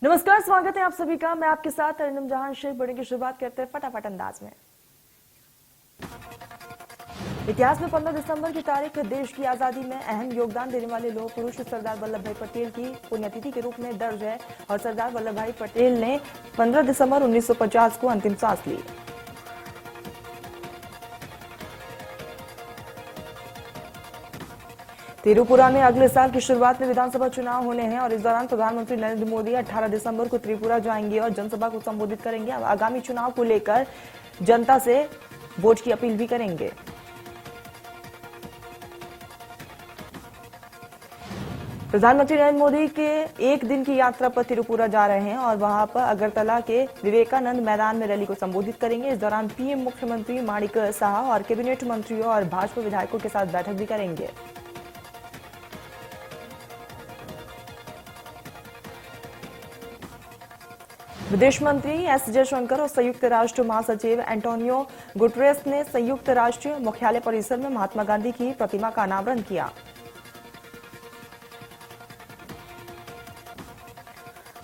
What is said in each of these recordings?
नमस्कार, स्वागत है आप सभी का। मैं आपके साथ अरिंदम जहां शेख। बड़े की शुरुआत करते हैं फटाफट अंदाज में। इतिहास में 15 दिसंबर की तारीख देश की आजादी में अहम योगदान देने वाले लोह पुरुष सरदार वल्लभ भाई पटेल की पुण्यतिथि के रूप में दर्ज है और सरदार वल्लभ भाई पटेल ने 15 दिसंबर 1950 को अंतिम सांस ली। त्रिपुरा में अगले साल की शुरुआत में विधानसभा चुनाव होने हैं और इस दौरान प्रधानमंत्री नरेंद्र मोदी 18 दिसंबर को त्रिपुरा जाएंगे और जनसभा को संबोधित करेंगे। आगामी चुनाव को लेकर जनता से वोट की अपील भी करेंगे। प्रधानमंत्री नरेंद्र मोदी के एक दिन की यात्रा पर त्रिपुरा जा रहे हैं और वहां पर अगरतला के विवेकानंद मैदान में रैली को संबोधित करेंगे। इस दौरान पीएम, मुख्यमंत्री माणिक साहा और कैबिनेट मंत्रियों और भाजपा विधायकों के साथ बैठक भी करेंगे। विदेश मंत्री एस जयशंकर और संयुक्त राष्ट्र महासचिव एंटोनियो गुटेरेस ने संयुक्त राष्ट्र मुख्यालय परिसर में महात्मा गांधी की प्रतिमा का अनावरण किया।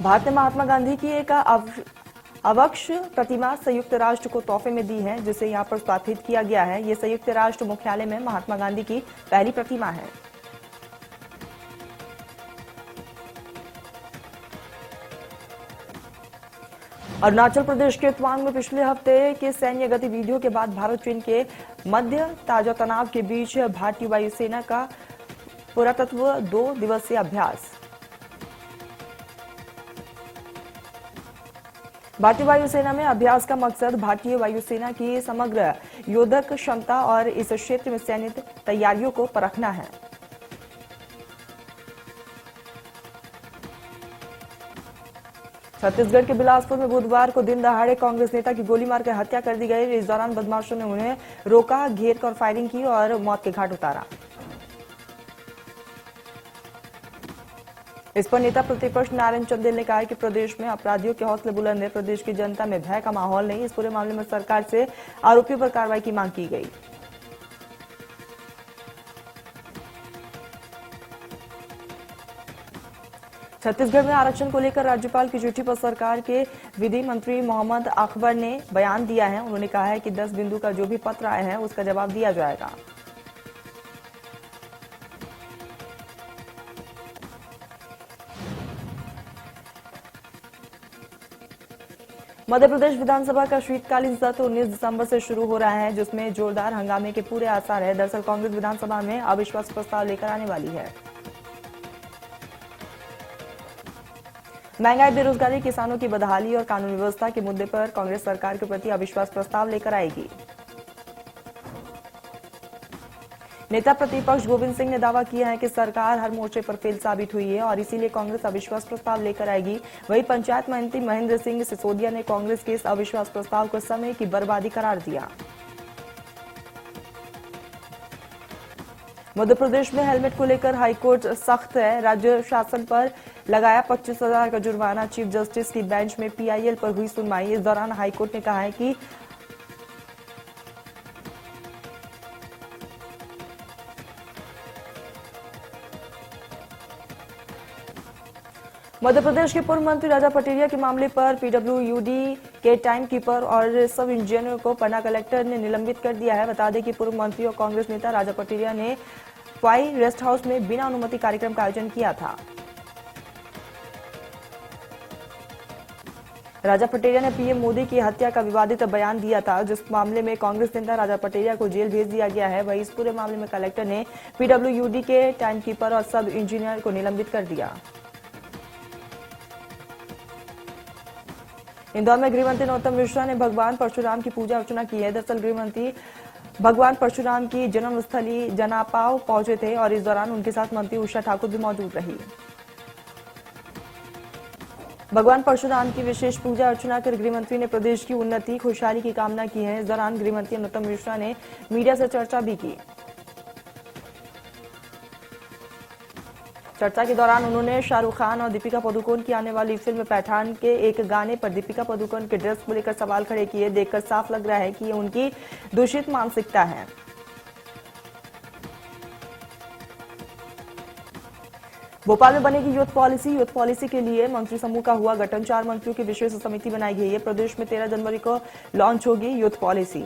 भारत ने महात्मा गांधी की एक अवक्ष प्रतिमा संयुक्त राष्ट्र को तोहफे में दी है, जिसे यहां पर स्थापित किया गया है। ये संयुक्त राष्ट्र मुख्यालय में महात्मा गांधी की पहली प्रतिमा है। अरुणाचल प्रदेश के तवांग में पिछले हफ्ते के सैन्य गतिविधियों के बाद भारत चीन के मध्य ताजा तनाव के बीच भारतीय वायुसेना का पुरातत्व 2 दिवसीय अभ्यास। भारतीय वायुसेना में अभ्यास का मकसद भारतीय वायुसेना की समग्र योद्धक क्षमता और इस क्षेत्र में सैन्य तैयारियों को परखना है। छत्तीसगढ़ के बिलासपुर में बुधवार को दिन दहाड़े कांग्रेस नेता की गोली मारकर हत्या कर दी गई। इस दौरान बदमाशों ने उन्हें रोका, घेर कर फायरिंग की और मौत के घाट उतारा। इस पर नेता प्रतिपक्ष नारायण चंदेल ने कहा कि प्रदेश में अपराधियों के हौसले बुलंद है। प्रदेश की जनता में भय का माहौल नहीं। इस पूरे मामले में सरकार से आरोपियों पर कार्रवाई की मांग की गई। छत्तीसगढ़ में आरक्षण को लेकर राज्यपाल की चिट्ठी पर सरकार के विधि मंत्री मोहम्मद अकबर ने बयान दिया है। उन्होंने कहा है कि 10 बिंदु का जो भी पत्र आया है उसका जवाब दिया जाएगा। मध्य प्रदेश विधानसभा का शीतकालीन सत्र 19 दिसंबर से शुरू हो रहा है, जिसमें जोरदार हंगामे के पूरे आसार है। दरअसल कांग्रेस विधानसभा में अविश्वास प्रस्ताव लेकर आने वाली है। महंगाई, बेरोजगारी, किसानों की बदहाली और कानून व्यवस्था के मुद्दे पर कांग्रेस सरकार के प्रति अविश्वास प्रस्ताव लेकर आएगी। नेता प्रतिपक्ष गोविंद सिंह ने दावा किया है कि सरकार हर मोर्चे पर फेल साबित हुई है और इसीलिए कांग्रेस अविश्वास प्रस्ताव लेकर आएगी। वहीं पंचायत मंत्री महेंद्र सिंह सिसोदिया ने कांग्रेस के इस अविश्वास प्रस्ताव को समय की बर्बादी करार दिया। मध्य प्रदेश में हेलमेट को लेकर हाईकोर्ट सख्त है। राज्य शासन पर लगाया 25,000 का जुर्माना। चीफ जस्टिस की बेंच में पीआईएल पर हुई सुनवाई। इस दौरान हाईकोर्ट ने कहा है कि मध्य प्रदेश के पूर्व मंत्री राजा पटेरिया के मामले पर पीडब्ल्यूडी के टाइम कीपर और सब इंजीनियर को पन्ना कलेक्टर ने निलंबित कर दिया है। बता दें कि पूर्व मंत्री और कांग्रेस नेता राजा पटेरिया ने पाई रेस्ट हाउस में बिना अनुमति कार्यक्रम का आयोजन किया था। राजा पटेरिया ने पीएम मोदी की हत्या का विवादित बयान दिया था, जिस मामले में कांग्रेस नेता राजा पटेरिया को जेल भेज दिया गया है। वहीं इस पूरे मामले में कलेक्टर ने पीडब्ल्यूडी के टाइम कीपर और सब इंजीनियर को निलंबित कर दिया। इंदौर में गृहमंत्री नरोत्तम मिश्रा ने भगवान परशुराम की पूजा अर्चना की है। दरअसल गृहमंत्री भगवान परशुराम की जन्मस्थली जनापाव पहुंचे थे और इस दौरान उनके साथ मंत्री उषा ठाकुर भी मौजूद रही। भगवान परशुराम की विशेष पूजा अर्चना कर गृहमंत्री ने प्रदेश की उन्नति, खुशहाली की कामना की है। इस दौरान गृहमंत्री नरोत्तम मिश्रा ने मीडिया से चर्चा भी की। चर्चा के दौरान उन्होंने शाहरुख खान और दीपिका पादुकोण की आने वाली फिल्म पैठान के एक गाने पर दीपिका पादुकोण के ड्रेस को लेकर सवाल खड़े किए। देखकर साफ लग रहा है कि ये उनकी दूषित मानसिकता है। भोपाल में बनेगी यूथ पॉलिसी। यूथ पॉलिसी के लिए मंत्री समूह का हुआ गठन। 4 मंत्रियों की विशेष समिति बनाई गई है। प्रदेश में 13 जनवरी को लॉन्च होगी यूथ पॉलिसी।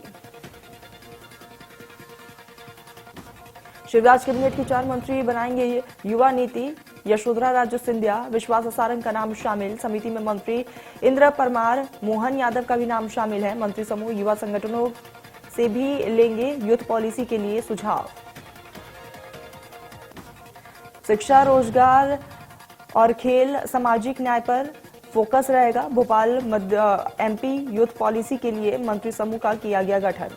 शिवराज कैबिनेट के 4 मंत्री बनाएंगे युवा नीति। यशोधरा राजे सिंधिया, विश्वास सारंग का नाम शामिल। समिति में मंत्री इंद्र परमार, मोहन यादव का भी नाम शामिल है। मंत्री समूह युवा संगठनों से भी लेंगे यूथ पॉलिसी के लिए सुझाव। शिक्षा, रोजगार और खेल, सामाजिक न्याय पर फोकस रहेगा। भोपाल एमपी यूथ पॉलिसी के लिए मंत्री समूह का किया गया गठन।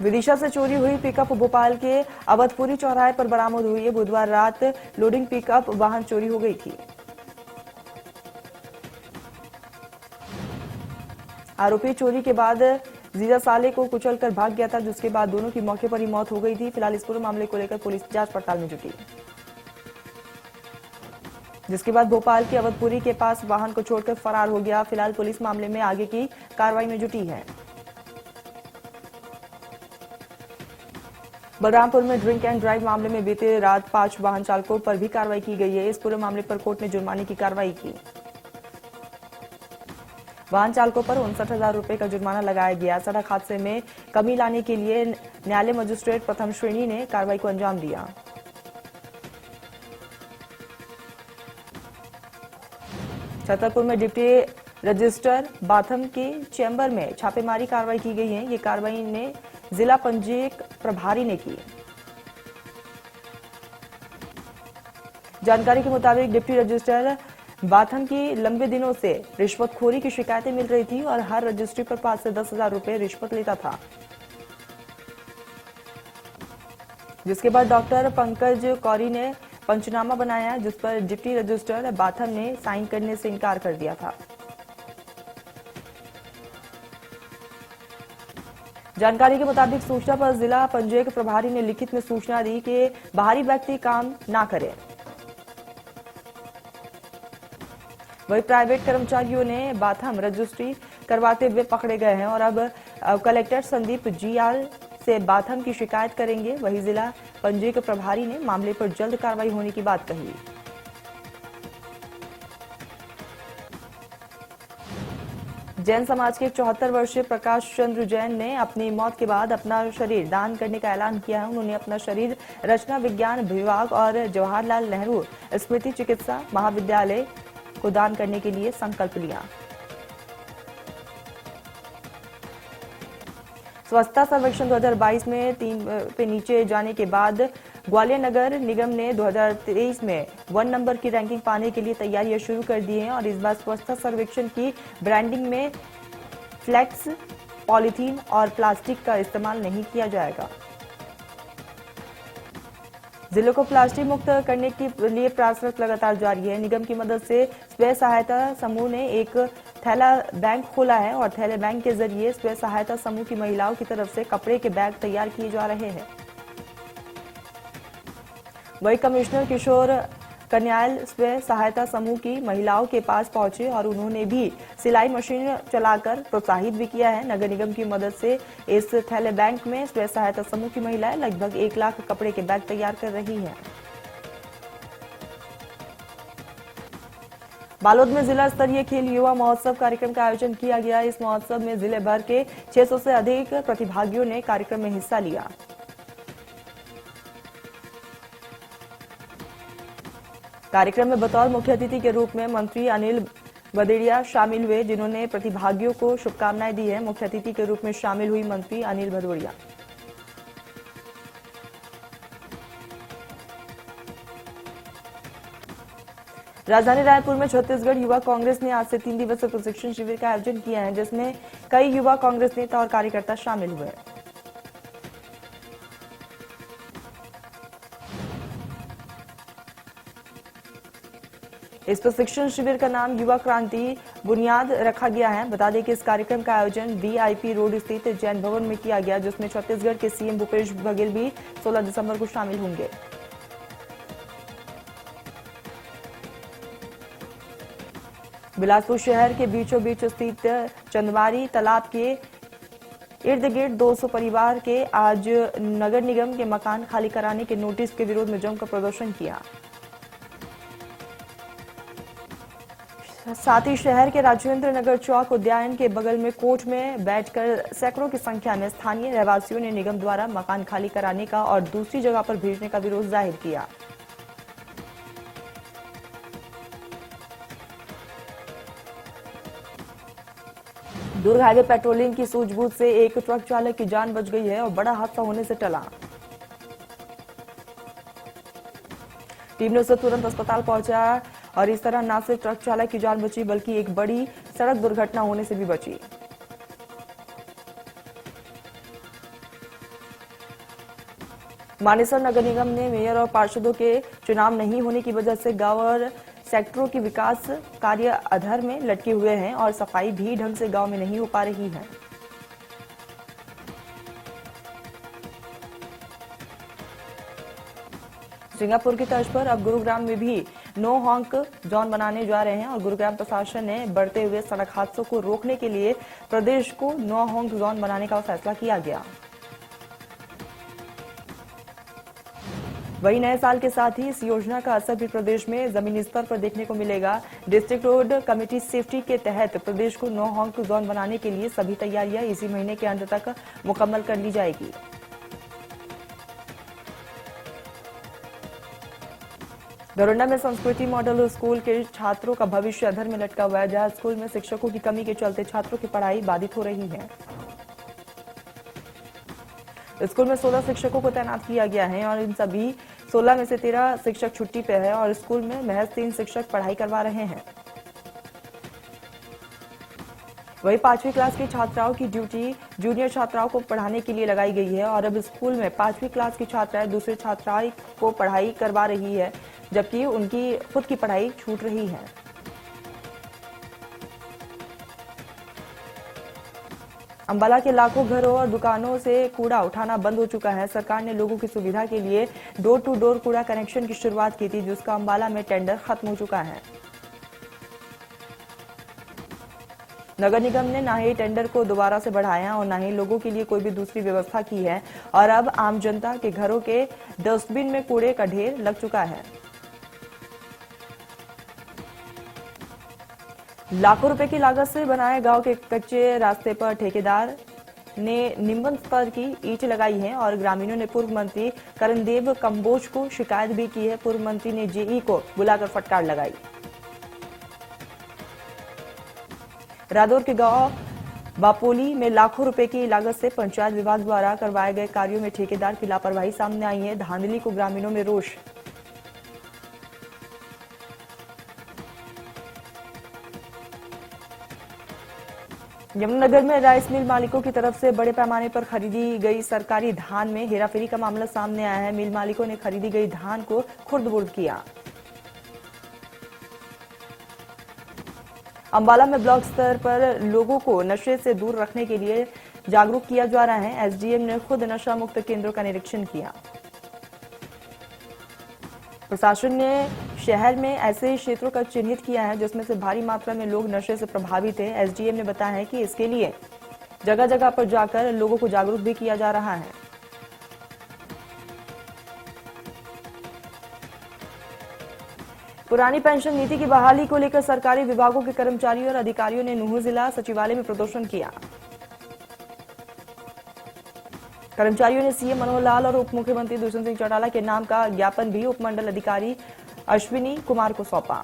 विदिशा से चोरी हुई पिकअप भोपाल के अवधपुरी चौराहे पर बरामद हुई है। बुधवार रात लोडिंग पिकअप वाहन चोरी हो गई थी। आरोपी चोरी के बाद जीजा साले को कुचलकर भाग गया था, जिसके बाद दोनों की मौके पर ही मौत हो गई थी। फिलहाल इस पूरे मामले को लेकर पुलिस जांच पड़ताल में जुटी, जिसके बाद भोपाल के अवधपुरी के पास वाहन को छोड़कर फरार हो गया। फिलहाल पुलिस मामले में आगे की कार्रवाई में जुटी है। बलरामपुर में ड्रिंक एंड ड्राइव मामले में बीते रात 5 वाहन चालकों पर भी कार्रवाई की गई है। इस पूरे मामले पर कोर्ट ने जुर्माने की कार्रवाई की। वाहन चालकों पर 59,000 रुपए का जुर्माना लगाया गया। सड़क हादसे में कमी लाने के लिए न्यायालय मजिस्ट्रेट प्रथम श्रेणी ने कार्रवाई को अंजाम दिया। छतरपुर में डिप्टी रजिस्ट्रार बाथम के चैम्बर में छापेमारी कार्रवाई की गई है। ये कार्रवाई ने जिला पंजीयक प्रभारी ने की। जानकारी के मुताबिक डिप्टी रजिस्ट्रार बाथम की लंबे दिनों से रिश्वतखोरी की शिकायतें मिल रही थी और हर रजिस्ट्री पर 5 से 10,000 रुपए रिश्वत लेता था, जिसके बाद डॉक्टर पंकज कौरी ने पंचनामा बनाया, जिस पर डिप्टी रजिस्ट्रार बाथम ने साइन करने से इनकार कर दिया था। जानकारी के मुताबिक सूचना पर जिला पंजीयक प्रभारी ने लिखित में सूचना दी कि बाहरी व्यक्ति काम ना करे। वही प्राइवेट कर्मचारियों ने बाथम रजिस्ट्री करवाते हुए पकड़े गए हैं और अब कलेक्टर संदीप जीआर से बाथम की शिकायत करेंगे। वही जिला पंजीयक प्रभारी ने मामले पर जल्द कार्रवाई होने की बात कही। जैन समाज के 74 वर्षीय प्रकाश चंद्र जैन ने अपनी मौत के बाद अपना शरीर दान करने का ऐलान किया है। उन्होंने अपना शरीर रचना विज्ञान विभाग और जवाहरलाल नेहरू स्मृति चिकित्सा महाविद्यालय को दान करने के लिए संकल्प लिया। स्वच्छता सर्वेक्षण 2022 में 3 पे नीचे जाने के बाद ग्वालियर नगर निगम ने 2023 में 1 नंबर की रैंकिंग पाने के लिए तैयारियां शुरू कर दी हैं और इस बार स्वच्छता सर्वेक्षण की ब्रांडिंग में फ्लेक्स, पॉलीथीन और प्लास्टिक का इस्तेमाल नहीं किया जाएगा। जिले को प्लास्टिक मुक्त करने के लिए प्रयास लगातार जारी है। निगम की मदद से स्वयं सहायता समूह ने एक थैला बैंक खोला है और थैले बैंक के जरिए स्वयं सहायता समूह की महिलाओं की तरफ से कपड़े के बैग तैयार किए जा रहे हैं। वही कमिश्नर किशोर कन्याल स्वयं सहायता समूह की महिलाओं के पास पहुंचे और उन्होंने भी सिलाई मशीन चलाकर प्रोत्साहित भी किया है। नगर निगम की मदद से इस थैले बैंक में स्वयं सहायता समूह की महिलाएं लगभग 1 लाख कपड़े के बैग तैयार कर रही हैं। बालोद में जिला स्तरीय खेल युवा महोत्सव कार्यक्रम का आयोजन किया गया। इस महोत्सव में जिले भर के 600 से अधिक प्रतिभागियों ने कार्यक्रम में हिस्सा लिया। कार्यक्रम में बतौर मुख्य अतिथि के रूप में मंत्री अनिल भदौरिया शामिल हुए, जिन्होंने प्रतिभागियों को शुभकामनाएं दी है। मुख्य अतिथि के रूप में शामिल हुई मंत्री अनिल भदौरिया। राजधानी रायपुर में छत्तीसगढ़ युवा कांग्रेस ने आज से 3 दिवसीय प्रशिक्षण शिविर का आयोजन किया है, जिसमें कई युवा कांग्रेस नेता और कार्यकर्ता शामिल हुए। इस प्रशिक्षण शिविर का नाम युवा क्रांति बुनियाद रखा गया है। बता दें कि इस कार्यक्रम का आयोजन वीआईपी रोड स्थित जैन भवन में किया गया, जिसमें छत्तीसगढ़ के सीएम भूपेश बघेल भी 16 दिसंबर को शामिल होंगे। बिलासपुर शहर के बीचों बीच स्थित चंदवारी तालाब के इर्द गिर्द 200 परिवार के आज नगर निगम के मकान खाली कराने के नोटिस के विरोध में जमकर प्रदर्शन किया। साथ ही शहर के राजेंद्र नगर चौक उद्यान के बगल में कोर्ट में बैठकर सैकड़ों की संख्या में स्थानीय रहवासियों ने निगम द्वारा मकान खाली कराने का और दूसरी जगह पर भेजने का विरोध जाहिर किया। दुर्ग हाईवे पेट्रोलिंग की सूझबूझ से एक ट्रक चालक की जान बच गई है और बड़ा हादसा होने से टला। टीम ने उसे तुरंत अस्पताल पहुंचा और इस तरह न सिर्फ ट्रक चालक की जान बची बल्कि एक बड़ी सड़क दुर्घटना होने से भी बची। मानेसर नगर निगम ने मेयर और पार्षदों के चुनाव नहीं होने की वजह से गांव और सेक्टरों की विकास कार्य अधर में लटके हुए हैं और सफाई भी ढंग से गांव में नहीं हो पा रही है। सिंगापुर की तर्ज पर अब गुरुग्राम में भी नो हॉन्क जोन बनाने जा रहे हैं और गुरुग्राम प्रशासन ने बढ़ते हुए सड़क हादसों को रोकने के लिए प्रदेश को नो हॉन्क जोन बनाने का फैसला किया गया। वहीं नए साल के साथ ही इस योजना का असर भी प्रदेश में जमीनी स्तर पर देखने को मिलेगा। डिस्ट्रिक्ट रोड कमेटी सेफ्टी के तहत प्रदेश को नो हॉन्क जोन बनाने के लिए सभी तैयारियां इसी महीने के अंत तक मुकम्मल कर ली जाएगी। दरोंडा में संस्कृति मॉडल स्कूल के छात्रों का भविष्य अधर में लटका हुआ है, जहां स्कूल में शिक्षकों की कमी के चलते छात्रों की पढ़ाई बाधित हो रही है। स्कूल में 16 शिक्षकों को तैनात किया गया है और इन सभी 16 में से 13 शिक्षक छुट्टी पे है और स्कूल में महज 3 शिक्षक पढ़ाई करवा रहे हैं। वही 5वीं क्लास की छात्राओं की ड्यूटी जूनियर छात्राओं को पढ़ाने के लिए लगाई गई है और अब स्कूल में 5वीं क्लास की छात्राएं दूसरे छात्राओं को पढ़ाई करवा रही है, जबकि उनकी खुद की पढ़ाई छूट रही है। अंबाला के लाखों घरों और दुकानों से कूड़ा उठाना बंद हो चुका है। सरकार ने लोगों की सुविधा के लिए डोर टू डोर कूड़ा कनेक्शन की शुरुआत की थी, जिसका अंबाला में टेंडर खत्म हो चुका है। नगर निगम ने ना ही टेंडर को दोबारा से बढ़ाया और ना ही लोगों के लिए कोई भी दूसरी व्यवस्था की है और अब आम जनता के घरों के डस्टबिन में कूड़े का ढेर लग चुका है। लाखों रुपए की लागत से बनाए गांव के कच्चे रास्ते पर ठेकेदार ने निम्न स्तर की ईंट लगाई है और ग्रामीणों ने पूर्व मंत्री करणदेव कंबोज को शिकायत भी की है। पूर्व मंत्री ने जेई को बुलाकर फटकार लगाई। रादौर के गांव बापोली में लाखों रुपए की लागत से पंचायत विभाग द्वारा करवाए गए कार्यों में ठेकेदार की लापरवाही सामने आई है। धांधली को ग्रामीणों में रोष। यमुनानगर में राइस मिल मालिकों की तरफ से बड़े पैमाने पर खरीदी गई सरकारी धान में हेराफेरी का मामला सामने आया है। मिल मालिकों ने खरीदी गई धान को खुर्द-बुर्द किया। अंबाला में ब्लॉक स्तर पर लोगों को नशे से दूर रखने के लिए जागरूक किया जा रहा है। एसडीएम ने खुद नशा मुक्त केंद्रों का निरीक्षण किया। प्रशासन ने शहर में ऐसे क्षेत्रों का चिन्हित किया है जिसमें से भारी मात्रा में लोग नशे से प्रभावित हैं। एसडीएम ने बताया है कि इसके लिए जगह जगह पर जाकर लोगों को जागरूक भी किया जा रहा है। पुरानी पेंशन नीति की बहाली को लेकर सरकारी विभागों के कर्मचारियों और अधिकारियों ने नूंह जिला सचिवालय में प्रदर्शन किया। कर्मचारियों ने सीएम मनोहर लाल और उप मुख्यमंत्री दुष्यंत सिंह चौटाला के नाम का ज्ञापन भी उपमंडल अधिकारी अश्विनी कुमार को सौंपा।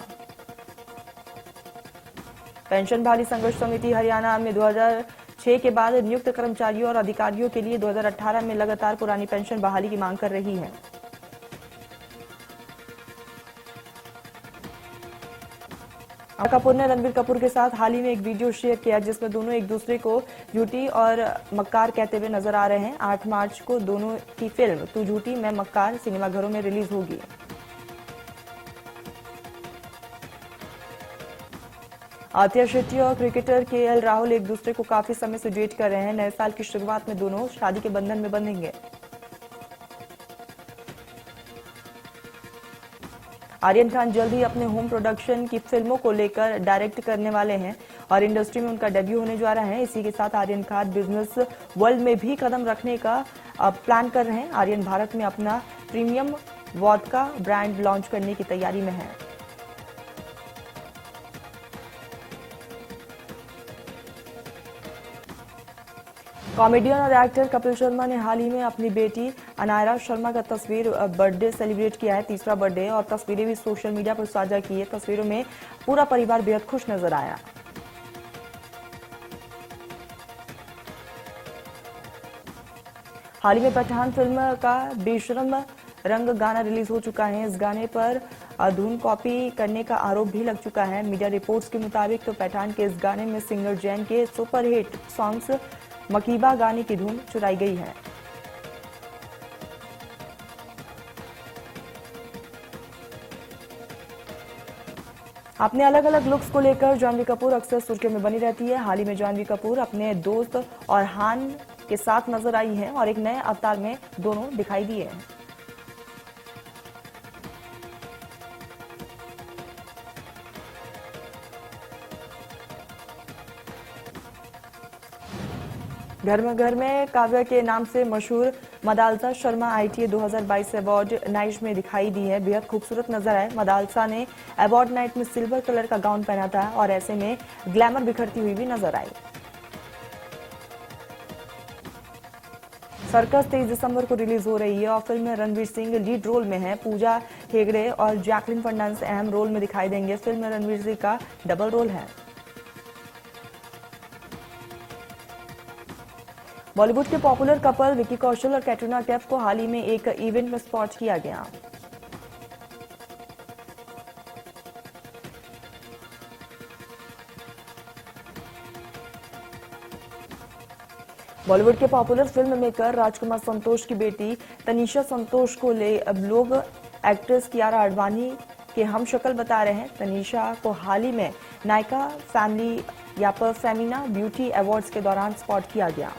पेंशन बहाली संघर्ष समिति हरियाणा में 2006 के बाद नियुक्त कर्मचारियों और अधिकारियों के लिए 2018 में लगातार पुरानी पेंशन बहाली की मांग कर रही है। कपूर ने रणबीर कपूर के साथ हाल ही में एक वीडियो शेयर किया जिसमें दोनों एक दूसरे को झूठी और मक्कार कहते हुए नजर आ रहे हैं। 8 मार्च को दोनों की फिल्म तू झूठी मैं मक्कार सिनेमाघरों में रिलीज होगी। आतिया शेट्टी और क्रिकेटर केएल राहुल एक दूसरे को काफी समय से डेट कर रहे हैं। नए साल की शुरुआत में दोनों शादी के बंधन में बंधेंगे। आर्यन खान जल्द ही अपने होम प्रोडक्शन की फिल्मों को लेकर डायरेक्ट करने वाले हैं और इंडस्ट्री में उनका डेब्यू होने जा रहा है। इसी के साथ आर्यन खान बिजनेस वर्ल्ड में भी कदम रखने का प्लान कर रहे हैं। आर्यन भारत में अपना प्रीमियम वोडका ब्रांड लॉन्च करने की तैयारी में है। कॉमेडियन और एक्टर कपिल शर्मा ने हाल ही में अपनी बेटी अनायरा शर्मा का तस्वीर बर्थडे सेलिब्रेट किया है, तीसरा बर्थडे, और तस्वीरें भी सोशल मीडिया पर साझा की है। तस्वीरों में पूरा परिवार बेहद खुश नजर आया। हाल ही में पठान फिल्म का बेशरम रंग गाना रिलीज हो चुका है। इस गाने पर धुन कॉपी करने का आरोप भी लग चुका है। मीडिया रिपोर्ट्स के मुताबिक तो पठान के इस गाने में सिंगर जैन के सुपरहिट सॉन्ग्स मकीबा गाने की धुन चुराई गई है। अपने अलग अलग लुक्स को लेकर जानवी कपूर अक्सर सुर्खियों में बनी रहती है। हाल ही में जानवी कपूर अपने दोस्त और हान के साथ नजर आई हैं और एक नए अवतार में दोनों दिखाई दिए हैं। घर में काव्या के नाम से मशहूर Madalsa Sharma ITA 2022 award night में दिखाई दी है। बेहद खूबसूरत नजर आए। मदालसा ने अवार्ड नाइट में सिल्वर कलर का गाउन पहना था और ऐसे में ग्लैमर बिखरती हुई भी नजर आई। सर्कस 23 दिसंबर को रिलीज हो रही है और फिल्म में रणवीर सिंह लीड रोल में है। पूजा हेगड़े और जैकलिन फर्नांडिस अहम रोल में दिखाई देंगे। फिल्म में रणवीर सिंह का डबल रोल है। बॉलीवुड के पॉपुलर कपल विकी कौशल और कैटरीना कैफ को हाल ही में एक इवेंट में स्पॉट किया गया। बॉलीवुड के पॉपुलर फिल्म मेकर राजकुमार संतोष की बेटी तनीषा संतोष को अब लोग एक्ट्रेस कियारा आडवाणी के हमशक्ल बता रहे हैं। तनीषा को हाल ही में नायका फैमिली या पर फेमिना ब्यूटी अवार्ड्स के दौरान स्पॉट किया गया।